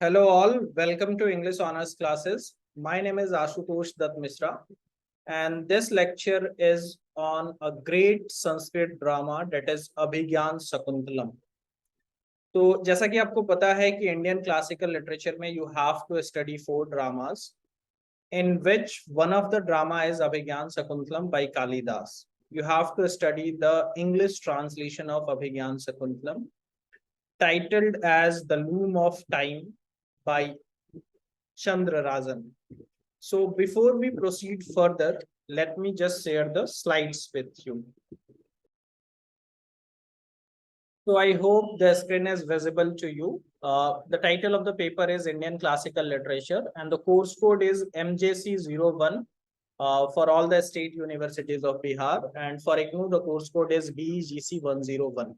Hello all, welcome to English Honors classes. My name is Ashutosh Dutt Mishra and this lecture is on a great Sanskrit drama that is Abhigyan Shakuntalam. तो जैसा कि आपको पता है कि Indian classical literature में you have to study 4 dramas in which one of the drama is Abhigyan Shakuntalam by Kalidas. You have to study the English translation of Abhigyan Shakuntalam titled as The Loom of Time by Chandra Rajan. So before we proceed further, let me just share the slides with you. So I hope the screen is visible to you. The title of the paper is Indian Classical Literature and the course code is MJC01 for all the state universities of Bihar, and for IGNOU the course code is BGC101.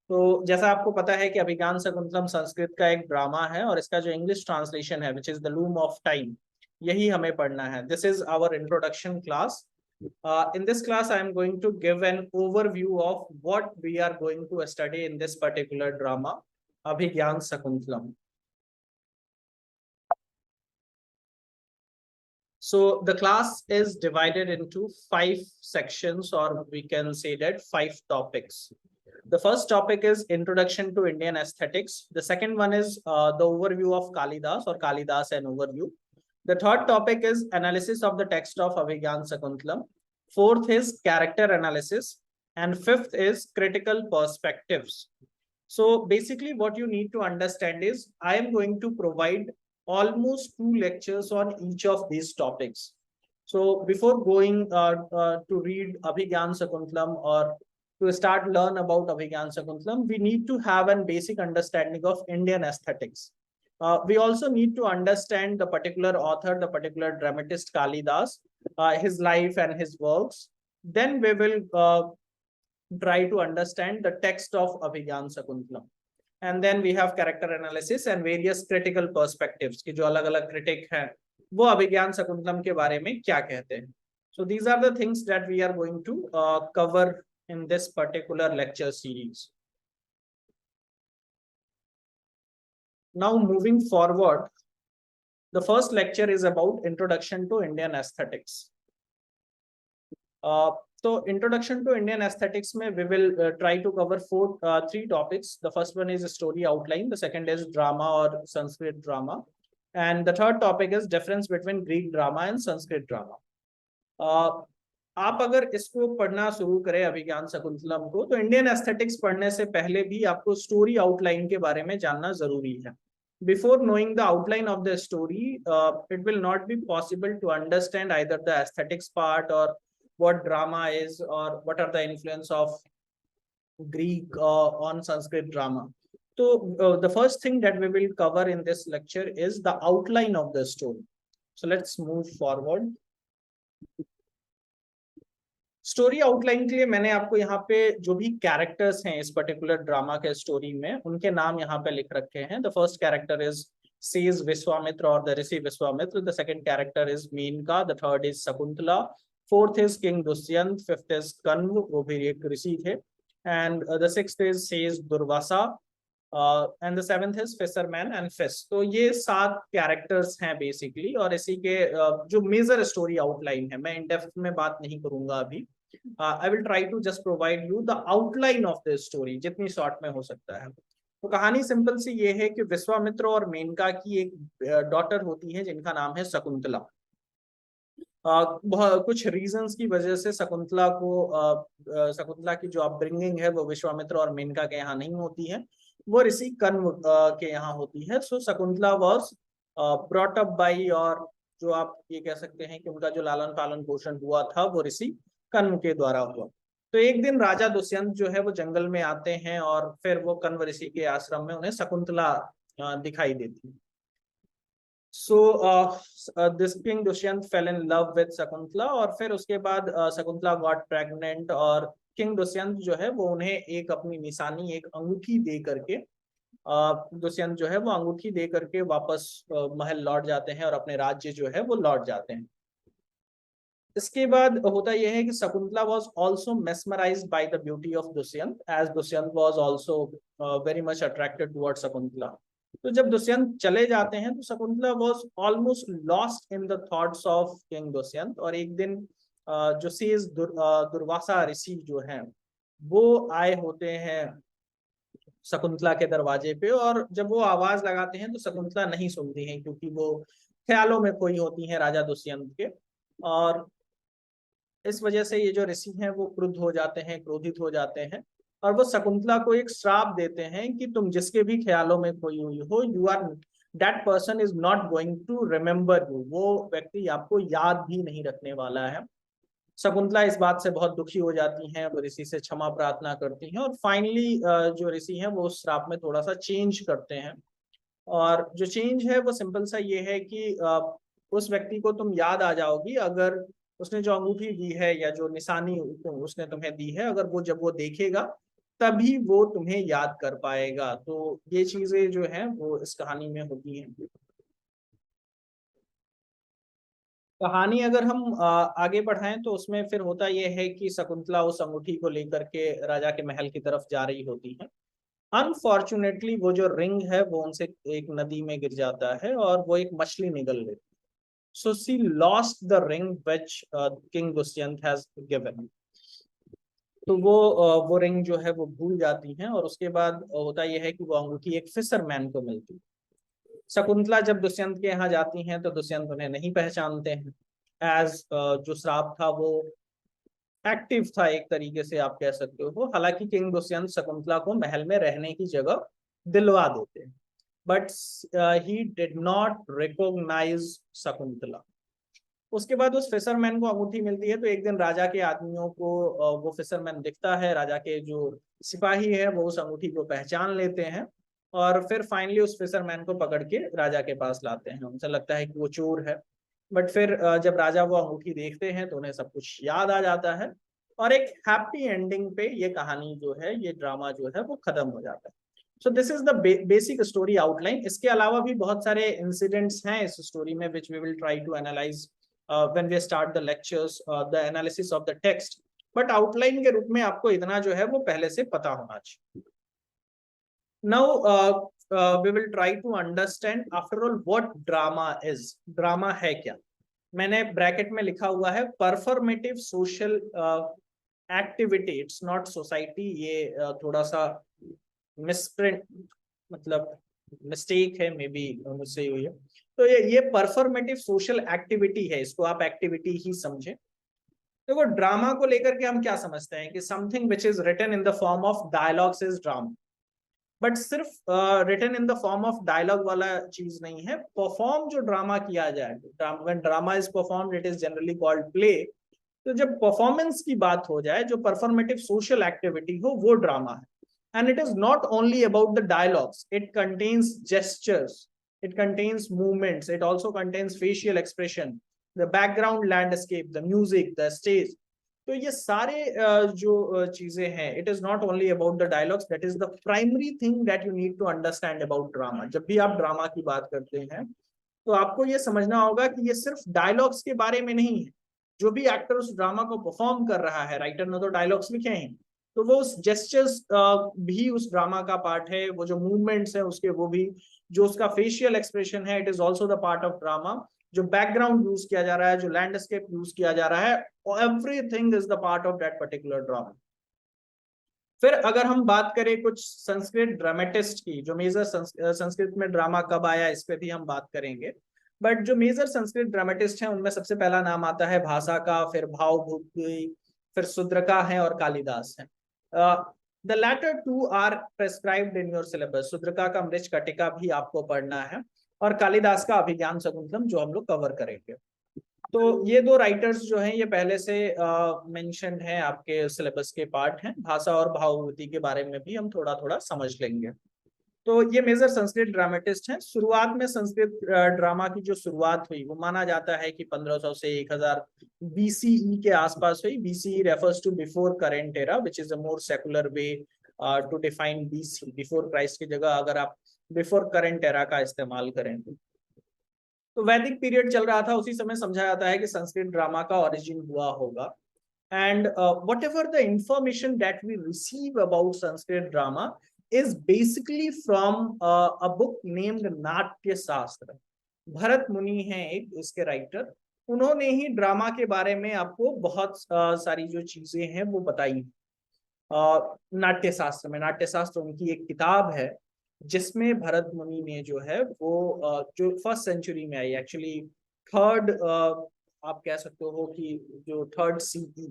तो जैसा आपको पता है कि अभिज्ञान शकुंतलम संस्कृत का एक drama है और इसका जो इंग्लिश ट्रांसलेशन है which is the loom of time, यही हमें पढ़ना है. This is our introduction class. In this class I am going to give an overview of what we are going to study in this particular drama Abhigyan Shakuntalam. So the class is divided into 5 sections, or we can say that 5 topics. The first topic is Introduction to Indian Aesthetics. The second one is the overview of Kalidas, or Kalidas and overview. The third topic is analysis of the text of Abhigyan Shakuntalam. Fourth is character analysis. And fifth is critical perspectives. So basically what you need to understand is I am going to provide almost 2 lectures on each of these topics. So before going to read Abhigyan Shakuntalam or to start learn about Abhigyan Shakuntalam, we need to have a basic understanding of Indian aesthetics. We also need to understand the particular author, the particular dramatist Kalidas, his life and his works. Then we will try to understand the text of Abhigyan Shakuntalam. And then we have character analysis and various critical perspectives कि जो अलग-अलग critic हैं वो अभिज्ञान शकुंतलम के बारे में क्या कहते हैं. So these are the things that we are going to cover in this particular lecture series. Now moving forward, the first lecture is about Introduction to Indian Aesthetics. So Introduction to Indian Aesthetics में we will try to cover 3 topics. The first one is story outline, the second is drama or Sanskrit drama, and the third topic is difference between Greek drama and Sanskrit drama. आप अगर इसको पढ़ना शुरू करें अभिज्ञान शकुंतलम को, तो Indian aesthetics पढ़ने से पहले भी आपको स्टोरी आउटलाइन के बारे में जानना जरूरी है. Before knowing the outline of the story, it will not be possible to understand either the aesthetics part or what drama is or what are the influence of Greek on Sanskrit drama. So the first thing that we will cover in this lecture is the outline of the story. So let's move forward. Story outline के लिए मैंने आपको यहाँ पे जो भी characters हैं इस पर्टिकुलर ड्रामा के स्टोरी में उनके नाम यहाँ पे लिख रखे हैं. The first character is sage Vishwamitra और the rishi Vishwamitra. The second character is Menaka. The third is Shakuntala. Fourth is king Dushyant. Fifth is Kanva, वो भी एक ऋषि थे. And the sixth is sage Durvasa. And the seventh is fisherman and fish. तो ये 7 कैरेक्टर्स हैं basically, और इसी के जो मेजर स्टोरी आउटलाइन है. मैं इन डेप्थ में बात नहीं करूंगा अभी. I will try to just provide you the outline of this story जितनी शॉर्ट में हो सकता है. तो कहानी सिंपल सी ये है कि विश्वामित्र और मेनका की एक डॉटर होती है जिनका नाम है शकुंतला. कुछ रीजंस की वजह से शकुंतला की जो अपब्रिंगिंग है वो विश्वामित्र और मेनका के यहाँ नहीं होती है, वो ऋषि कण्व के यहाँ होती है. So Shakuntala was brought up by, और जो आप ये कह सकते हैं कि उनका जो लालन पालन पोषण हुआ था वो ऋषि कण्व के द्वारा हुआ. तो एक दिन राजा दुष्यंत जो है वो जंगल में आते हैं और फिर वो कण्व ऋषि के आश्रम में उन्हें शकुंतला दिखाई देती है. So this king Dushyant fail in love with Shakuntala, और फिर उसके बाद शकुंतला गॉट प्रेग्नेंट, और किंग दुष्यंत जो है वो उन्हें एक अपनी निशानी, एक अंगूठी दे करके दुष्यंत जो है वो अंगूठी दे करके वापस महल लौट जाते हैं और अपने राज्य जो है वो लौट जाते हैं. इसके बाद होता यह है कि Shakuntala was also mesmerized by the beauty of Dushyant, as Dushyant was also very much attracted towards Shakuntala. तो जब दुष्यंत चले जाते हैं तो Shakuntala was almost lost in the thoughts of king Dushyant. और एक दिन जो सेज दुर्वासा ऋषि जो हैं वो आए होते हैं शकुंतला के दरवाजे पे, और जब वो आवाज लगाते हैं तो शकुंतला नहीं सुनती हैं क्योंकि वो ख्यालों में खोई होती हैं राजा दुष्यंत के। और इस वजह से ये जो ऋषि हैं वो क्रुद्ध हो जाते हैं, क्रोधित हो जाते हैं, और वो शकुंतला को एक श्राप देते हैं कि तुम जिसके भी ख्यालों में खोई हुई हो, you are that person is not going to remember you, वो व्यक्ति आपको याद भी नहीं रखने वाला है। शकुंतला इस बात से बहुत दुखी हो जाती हैं, वो ऋषि से क्षमा प्रार्थना करती हैं, और फाइनली जो ऋषि हैं वो उस श्राप में थोड़ा सा चेंज करते हैं। और जो चेंज है वो सिंपल सा ये है कि उस व्यक्ति को तुम याद आ जाओगी अगर उसने जो अंगूठी दी है या जो निशानी उसने तुम्हें दी है, अगर वो जब वो देखेगा तभी वो तुम्हें याद कर पाएगा। तो ये चीजें जो है वो इस कहानी में होती हैं। कहानी अगर हम आगे बढ़ाएं तो उसमें फिर होता यह है कि शकुंतला उस अंगूठी को लेकर के राजा के महल की तरफ जा रही होती है। अनफॉर्चुनेटली वो जो रिंग है वो उनसे एक नदी में गिर जाता है और वो एक मछली निगल लेती है। So she lost the ring which king Dushyant has given. तो वो रिंग जो है वो भूल जाती हैं, और उसके बाद होता यह है कि वो अंगूठी एक फिशरमैन को मिलती है। शकुंतला जब दुष्यंत के यहाँ जाती हैं तो दुष्यंत उन्हें नहीं पहचानते हैं। एज जो श्राप था वो एक्टिव था एक तरीके से आप कह सकते हो। हालांकि किंग दुष्यंत शकुंतला को महल में रहने की जगह दिलवा देते हैं, but he did not recognise Shakuntala. उसके बाद उस फिशरमैन को अंगूठी मिलती है, तो एक दिन राजा के आदमियों को वो फिशरमैन दिखता है। राजा के जो सिपाही है वो उस अंगूठी को पहचान लेते हैं, और फिर फाइनली उस फिशरमैन को पकड़ के राजा के पास लाते हैं। उनसे लगता है कि वो चोर है, बट फिर जब राजा वो अंगूठी देखते हैं तो उन्हें सब कुछ याद आ जाता है, और एक हैप्पी एंडिंग पे ये कहानी जो है, ये ड्रामा जो है वो खत्म हो जाता है। सो this is the basic story outline. इसके अलावा भी बहुत सारे इंसिडेंट्स हैं इस स्टोरी में which we will try to analyse when we start the lectures, the analysis of the text, but outline के रूप में आपको इतना जो है वो पहले से पता होना चाहिए। Now we will try to understand after all what drama is. Drama है क्या? मैंने ब्रैकेट में लिखा हुआ है performative social activity, it's not society. ये थोड़ा सा मिसप्रिंट, मतलब मिस्टेक है, मे बी मुझसे हुई है। तो ये परफॉर्मेटिव सोशल एक्टिविटी है, इसको आप एक्टिविटी ही समझे। देखो ड्रामा को लेकर के हम क्या समझते हैं कि something which is written in the form of dialogues is drama. But सिर्फ written in the form of dialogue वाला चीज नहीं है। परफॉर्म जो ड्रामा किया जाए, when drama is performed it is generally called play. तो जब परफॉर्मेंस की बात हो जाए, जो परफॉर्मेटिव सोशल एक्टिविटी हो, वो ड्रामा है। And it is not only about the dialogues, it contains gestures, it contains movements, it also contains facial expression, the background landscape, the music, the stage. तो ये सारे जो चीजें हैं, it is not only about the dialogues, that is the primary thing that you need to understand about drama. जब भी आप drama की बात करते हैं तो आपको ये समझना होगा कि ये सिर्फ डायलॉग्स के बारे में नहीं है। जो भी एक्टर उस ड्रामा को परफॉर्म कर रहा है, राइटर ने तो डायलॉग्स लिखे हैं, तो वो उस जेस्चर्स भी उस ड्रामा का पार्ट है। वो जो मूवमेंट्स है उसके, वो भी, जो उसका फेशियल एक्सप्रेशन है, it is also the part of drama. जो बैकग्राउंड यूज किया जा रहा है, जो लैंडस्केप यूज किया जा रहा है, everything is the part of that particular drama. फिर अगर हम बात करें कुछ संस्कृत ड्रामेटिस्ट की, जो मेजर संस्कृत में ड्रामा कब आया इस पे भी हम बात करेंगे। बट जो मेजर संस्कृत ड्रामेटिस्ट हैं उनमें सबसे पहला नाम आता है भासा का, फिर भावभूति, फिर शुद्रका है, और कालिदास है। The latter two are prescribed in your syllabus. Shudraka का मृच्छकटिका भी आपको पढ़ना है, और कालिदास का अभिज्ञान शाकुंतलम जो हम लोग कवर करेंगे। तो ये दो राइटर्स जो हैं ये पहले से मेंशन्ड हैं, आपके सिलेबस के पार्ट हैं। भाषा और भावभूति के बारे में भी हम थोड़ा थोड़ा समझ लेंगे। तो ये मेजर संस्कृत ड्रामेटिस्ट हैं। शुरुआत में संस्कृत ड्रामा की जो शुरुआत हुई वो माना जाता है कि 1500 से 1000 BCE के आसपास हुई। BCE refers to before current era, which is a more secular way to define BC, before Christ की जगह अगर आप बिफोर करेंट एरा का इस्तेमाल करें तो वैदिक पीरियड चल रहा था, उसी समय समझा जाता है कि संस्कृत ड्रामा का ओरिजिन हुआ होगा। And whatever the information that we receive about Sanskrit drama, is basically from a book named नाट्य शास्त्र. भरत मुनि हैं एक इसके राइटर, उन्होंने ही ड्रामा के बारे में आपको बहुत सारी जो चीजें हैं वो बताई. नाट्य शास्त्र में, नाट्य शास्त्र उनकी एक किताब है जिसमें भरत मुनि ने जो है वो जो फर्स्ट सेंचुरी में आई, एक्चुअली थर्ड, आप कह सकते हो कि जो थर्ड CE,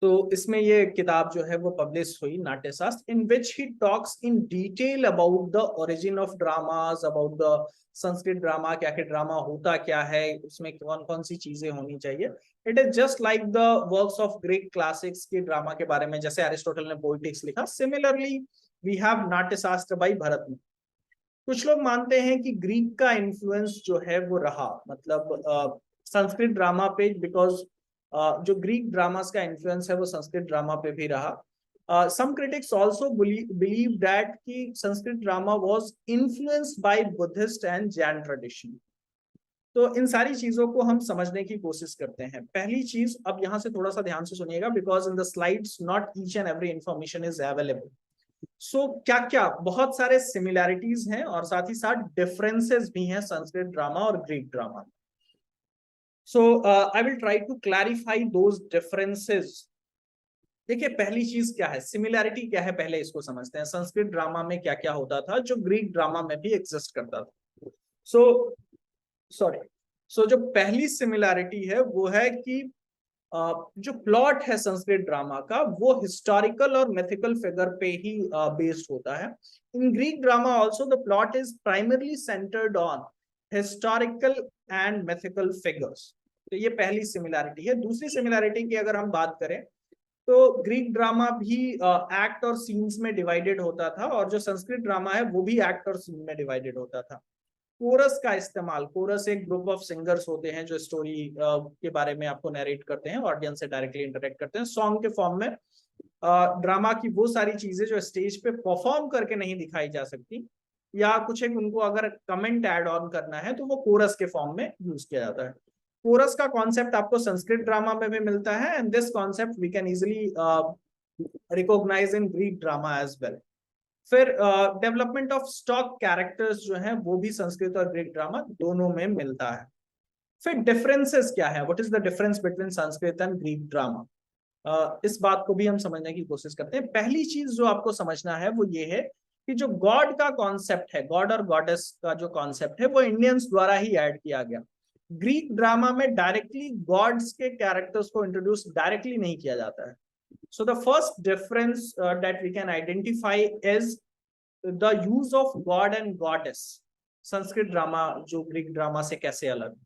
तो इसमें ये किताब जो है वो पब्लिश हुई, Natya Shastra, in which he talks in detail about the origin of dramas, about the Sanskrit drama, क्या क्या ड्रामा होता क्या है, उसमें कौन कौन सी चीजें होनी चाहिए. It is just like the works of Greek classics के ड्रामा के बारे में, जैसे अरिस्टोटल ने पोएटिक्स लिखा, सिमिलरली वी हैव नाट्य शास्त्र बाई भरत मुनि. कुछ लोग मानते हैं कि ग्रीक का इन्फ्लुएंस जो है वो रहा, मतलब संस्कृत ड्रामा पे, बिकॉज जो ग्रीक ड्रामास का इन्फ्लुएंस है वो संस्कृत ड्रामा पे भी रहा. Some critics also believe that कि Sanskrit drama was influenced by Buddhist and Jain tradition. तो इन सारी चीजों को हम समझने की कोशिश करते हैं. पहली चीज, अब यहाँ से थोड़ा सा ध्यान से सुनिएगा, because in the slides not each and every information is available. So क्या क्या बहुत सारे सिमिलैरिटीज हैं और साथ ही साथ डिफरेंसेस भी हैं संस्कृत ड्रामा और Greek drama. So I will try to clarify those differences. देखिए पहली चीज क्या है, सिमिलैरिटी क्या है, पहले इसको समझते हैं. संस्कृत ड्रामा में क्या क्या होता था जो ग्रीक ड्रामा में भी एग्जिस्ट करता था. सो जो पहली सिमिलैरिटी है वो है कि जो प्लॉट है संस्कृत ड्रामा का वो हिस्टोरिकल और मिथिकल फिगर पे ही बेस्ड होता है. इन Greek drama also the plot is primarily centred on historical and mythical figures. तो ये पहली सिमिलैरिटी है. दूसरी सिमिलैरिटी की अगर हम बात करें तो ग्रीक ड्रामा भी एक्ट और सीन्स में डिवाइडेड होता था, और जो संस्कृत ड्रामा है वो भी एक्ट और सीन में डिवाइडेड होता था. कोरस का इस्तेमाल, कोरस एक ग्रुप ऑफ सिंगर्स होते हैं जो स्टोरी के बारे में आपको नरेट करते हैं, ऑडियंस से डायरेक्टली इंटरेक्ट करते हैं सॉन्ग के फॉर्म में. ड्रामा की वो सारी चीजें जो स्टेज पे परफॉर्म करके नहीं दिखाई जा सकती, या कुछ एक उनको अगर कमेंट ऐड ऑन करना है तो वो कोरस के फॉर्म में यूज किया जाता है. कोरस का कॉन्सेप्ट आपको संस्कृत ड्रामा में भी मिलता है, and this concept we can easily recognise in Greek drama as well. फिर डेवलपमेंट ऑफ स्टॉक कैरेक्टर्स जो हैं वो भी संस्कृत और ग्रीक ड्रामा दोनों में मिलता है. फिर डिफरेंसेस क्या है, what is the difference between Sanskrit and Greek drama, इस बात को भी हम समझने की कोशिश करते हैं. पहली चीज जो आपको समझना है वो ये है कि जो गॉड का कॉन्सेप्ट है, गॉड और गॉडेस का जो कॉन्सेप्ट है वो इंडियंस द्वारा ही ऐड किया गया. ग्रीक ड्रामा में डायरेक्टली गॉड्स के कैरेक्टर्स को इंट्रोड्यूस डायरेक्टली नहीं किया जाता है. So the first difference that we can identify is the use of god and goddess. Sanskrit drama जो ग्रीक ड्रामा से कैसे अलग.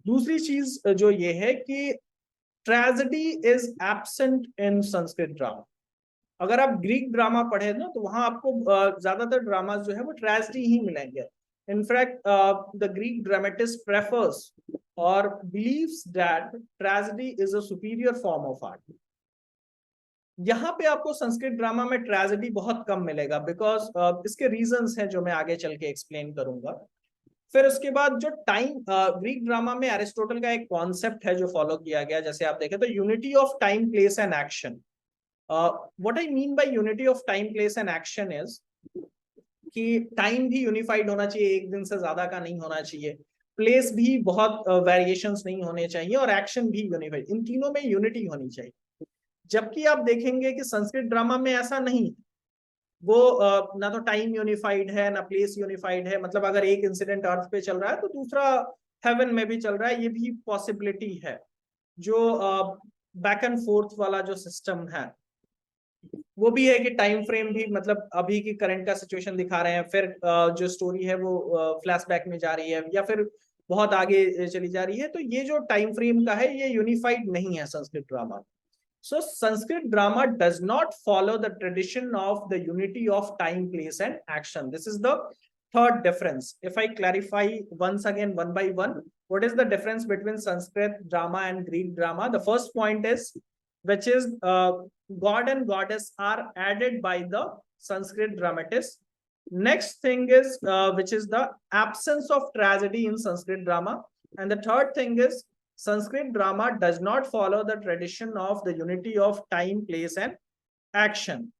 दूसरी चीज जो ये है कि tragedy is absent in Sanskrit drama. अगर आप ग्रीक ड्रामा पढ़े ना तो वहां आपको ज्यादातर ड्रामा जो है वो ट्रेजेडी ही मिलेंगे. In fact, the Greek dramatist prefers or believes that tragedy is a superior form of art. यहाँ पे आपको संस्कृत ड्रामा में ट्रेजेडी बहुत कम मिलेगा, बिकॉज इसके रीजंस हैं जो मैं आगे चल के एक्सप्लेन करूंगा. फिर उसके बाद जो टाइम, ग्रीक ड्रामा में एरिस्टोटल का एक कॉन्सेप्ट है जो फॉलो किया गया, जैसे आप देखें तो unity of time, place and action. What I mean by unity of time, place and action is कि टाइम भी यूनिफाइड होना चाहिए, एक दिन से ज्यादा का नहीं होना चाहिए, प्लेस भी बहुत वेरिएशंस नहीं होने चाहिए, और एक्शन भी यूनिफाइड, इन तीनों में यूनिटी होनी चाहिए. जबकि आप देखेंगे कि संस्कृत ड्रामा में ऐसा नहीं, वो ना तो टाइम यूनिफाइड है ना प्लेस यूनिफाइड है. मतलब अगर एक इंसिडेंट अर्थ पे चल रहा है तो दूसरा हेवन में भी चल रहा है, ये भी पॉसिबिलिटी है. जो बैक एंड फोर्थ वाला जो सिस्टम है वो भी है कि टाइम फ्रेम भी, मतलब अभी की करंट का सिचुएशन दिखा रहे हैं, फिर जो स्टोरी है वो फ्लैशबैक में जा रही है या फिर बहुत आगे चली जा रही है. तो ये जो टाइम फ्रेम का है ये यूनिफाइड नहीं है Sanskrit drama. So Sanskrit drama does not follow the tradition of the unity of time, place and action. This is the third difference. If I clarify once again one by one, what is the difference between Sanskrit drama and Greek drama? The first point is, which is God and goddess are added by the Sanskrit dramatist. Next thing is which is the absence of tragedy in Sanskrit drama. And the third thing is Sanskrit drama does not follow the tradition of the unity of time, place and action.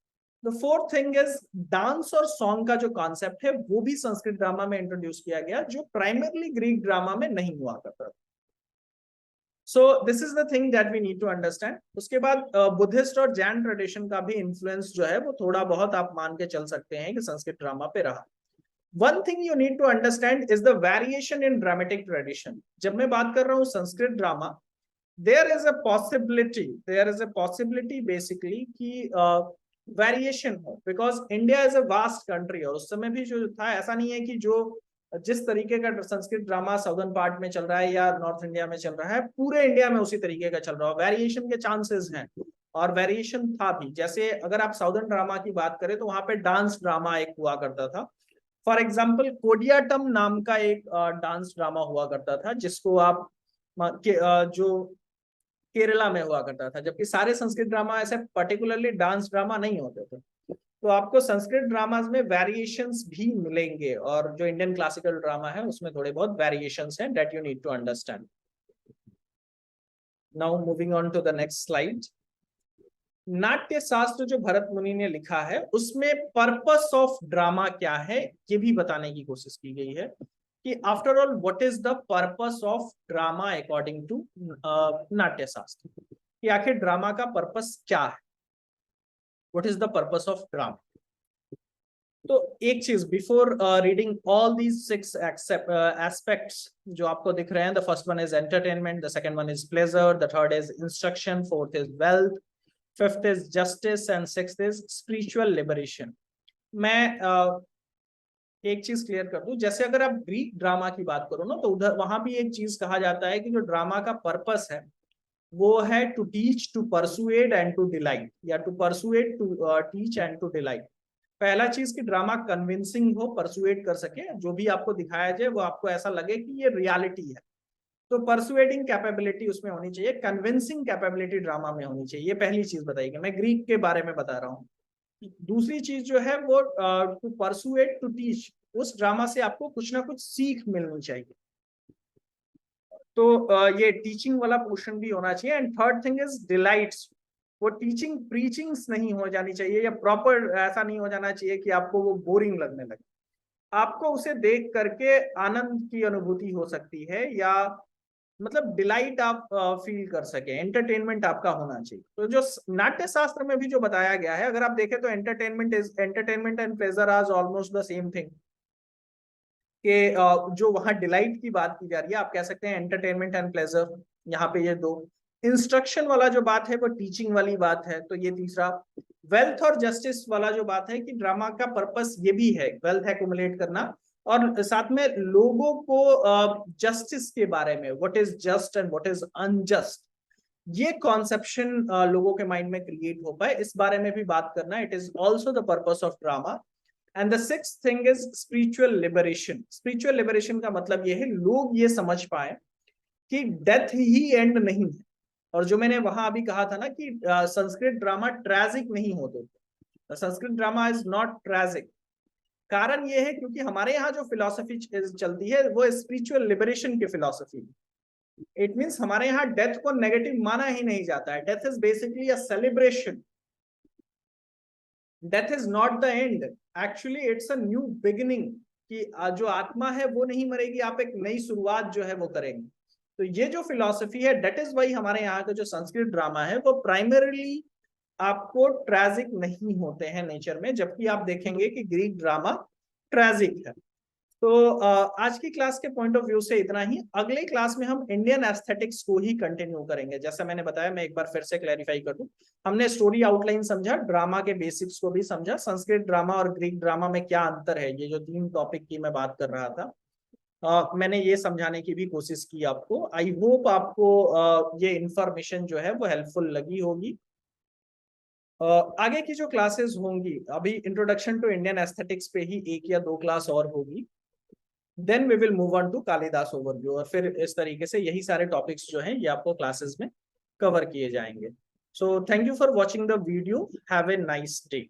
The fourth thing is dance और song का जो concept है वो भी Sanskrit drama में introduce किया गया, जो प्राइमरली ग्रीक ड्रामा में नहीं हुआ करता। So this is the thing that we need to understand. उसके बाद बुद्धिस्ट और जैन ट्रेडिशन का भी इन्फ्लुएंस जो है वो थोड़ा बहुत आप मान के चल सकते हैं कि संस्कृत ड्रामा पे रहा। One thing you need to understand is the variation in dramatic tradition. जब मैं बात कर रहा हूँ Sanskrit drama, there is a possibility basically कि वेरिएशन हो, because India is a vast country, और उस समय भी जो था ऐसा नहीं है कि जो जिस तरीके का संस्कृत ड्रामा साउदर्न पार्ट में चल रहा है या नॉर्थ इंडिया में चल रहा है, पूरे इंडिया में उसी तरीके का चल रहा है। वेरिएशन के चांसेस हैं, और वेरिएशन था भी। जैसे अगर आप साउदर्न ड्रामा की बात करें तो वहां पे डांस ड्रामा एक हुआ करता था। फॉर एग्जाम्पल कोडियाटम नाम का एक डांस ड्रामा हुआ करता था, जिसको आप जो केरला में हुआ करता था, जबकि सारे संस्कृत ड्रामा ऐसे पर्टिकुलरली डांस ड्रामा नहीं होते थे। तो आपको संस्कृत ड्रामाज में वेरिएशंस भी मिलेंगे, और जो इंडियन क्लासिकल ड्रामा है उसमें थोड़े बहुत वेरिएशंस हैं that you need to understand. Now moving on to the next slide. Natya Shastra जो भरत मुनि ने लिखा है उसमें पर्पस ऑफ ड्रामा क्या है ये भी बताने की कोशिश की गई है, कि after all what is the purpose of drama according to Natya Shastra, कि आखिर ड्रामा का पर्पस क्या है, what is the purpose of drama. तो एक चीज, before reading all these 6 aspects जो आपको दिख रहे हैं, the first one is entertainment, the second one is pleasure, the third is instruction, fourth is wealth, fifth is justice and sixth is spiritual liberation. मैं एक चीज क्लियर कर दूं, जैसे अगर आप ग्रीक ड्रामा की बात करो ना, तो उधर वहां भी एक चीज कहा जाता है कि जो ड्रामा का पर्पस है वो है to teach, to persuade and to delight, या to persuade, to teach and to delight. पहला चीज कि ड्रामा कन्विंसिंग हो, परसुएड कर सके, जो भी आपको दिखाया जाए वो आपको ऐसा लगे कि ये रियलिटी है, तो परसुएडिंग कैपेबिलिटी उसमें होनी चाहिए, कन्विंसिंग कैपेबिलिटी ड्रामा में होनी चाहिए। ये पहली चीज बताइएगा, मैं ग्रीक के बारे में बता रहा हूँ। दूसरी चीज जो है वो टू परसुएड, टू टीच, उस ड्रामा से आपको कुछ ना कुछ सीख मिलनी चाहिए, तो ये टीचिंग वाला पोर्शन भी होना चाहिए। And third thing is delights, वो टीचिंग प्रीचिंग्स नहीं हो जानी चाहिए, या प्रॉपर ऐसा नहीं हो जाना चाहिए कि आपको वो बोरिंग लगने लगे। आपको उसे देख करके आनंद की अनुभूति हो सकती है, या मतलब डिलाइट आप फील कर सके, एंटरटेनमेंट आपका होना चाहिए। तो जो नाट्य शास्त्र में भी जो बताया गया है, अगर आप देखें तो entertainment and pleasure are almost the same thing, कि जो वहां डिलाइट की बात की जा रही है, आप कह सकते हैं एंटरटेनमेंट एंड प्लेजर, यहाँ पे ये दो। इंस्ट्रक्शन वाला जो बात है वो टीचिंग वाली बात है, तो ये तीसरा। वेल्थ और जस्टिस वाला जो बात है कि ड्रामा का पर्पस ये भी है वेल्थ एक्युमुलेट करना, और साथ में लोगों को जस्टिस के बारे में, what is just and what is unjust, ये कॉन्सेप्शन लोगों के माइंड में क्रिएट हो पाए, इस बारे में भी बात करना, it is also the purpose of drama. And the sixth thing is spiritual liberation. Spiritual liberation का मतलब ये है लोग ये समझ पाए कि डेथ ही एंड नहीं है। और जो मैंने वहां अभी कहा था ना कि संस्कृत ड्रामा ट्रेजिक नहीं होते, Sanskrit drama is not tragic. कारण ये है क्योंकि हमारे यहाँ जो फिलॉसफी चलती है वो स्पिरिचुअल लिबरेशन की फिलॉसफी। इट मीन्स हमारे यहाँ डेथ को नेगेटिव माना ही नहीं जाता है, death is basically a celebration. Death is not the end, actually it's a new beginning, कि जो आत्मा है वो नहीं मरेगी, आप एक नई शुरुआत जो है वो करेंगे। तो ये जो फिलॉसफी है, डेट इज वाई हमारे यहाँ का जो संस्कृत ड्रामा है वो प्राइमरीली आपको ट्रेजिक नहीं होते हैं नेचर में, जबकि आप देखेंगे कि ग्रीक ड्रामा ट्रेजिक है। तो आज की क्लास के पॉइंट ऑफ व्यू से इतना ही। अगले क्लास में हम इंडियन एस्थेटिक्स को ही कंटिन्यू करेंगे। जैसा मैंने बताया, मैं एक बार फिर से क्लैरिफाई कर दूं, हमने स्टोरी आउटलाइन समझा, ड्रामा के बेसिक्स को भी समझा, संस्कृत ड्रामा और ग्रीक ड्रामा में क्या अंतर है, ये जो 3 टॉपिक की मैं बात कर रहा था, मैंने ये समझाने की भी कोशिश की आपको। आई होप आपको ये इंफॉर्मेशन जो है वो हेल्पफुल लगी होगी। आगे की जो क्लासेस होंगी, अभी इंट्रोडक्शन टू इंडियन एस्थेटिक्स पे ही 1 या 2 क्लास और होगी, then we will move on to Kalidas overview, और फिर इस तरीके से यही सारे टॉपिक्स जो हैं ये आपको क्लासेस में कवर किए जाएंगे। So thank you for watching the video, have a nice day.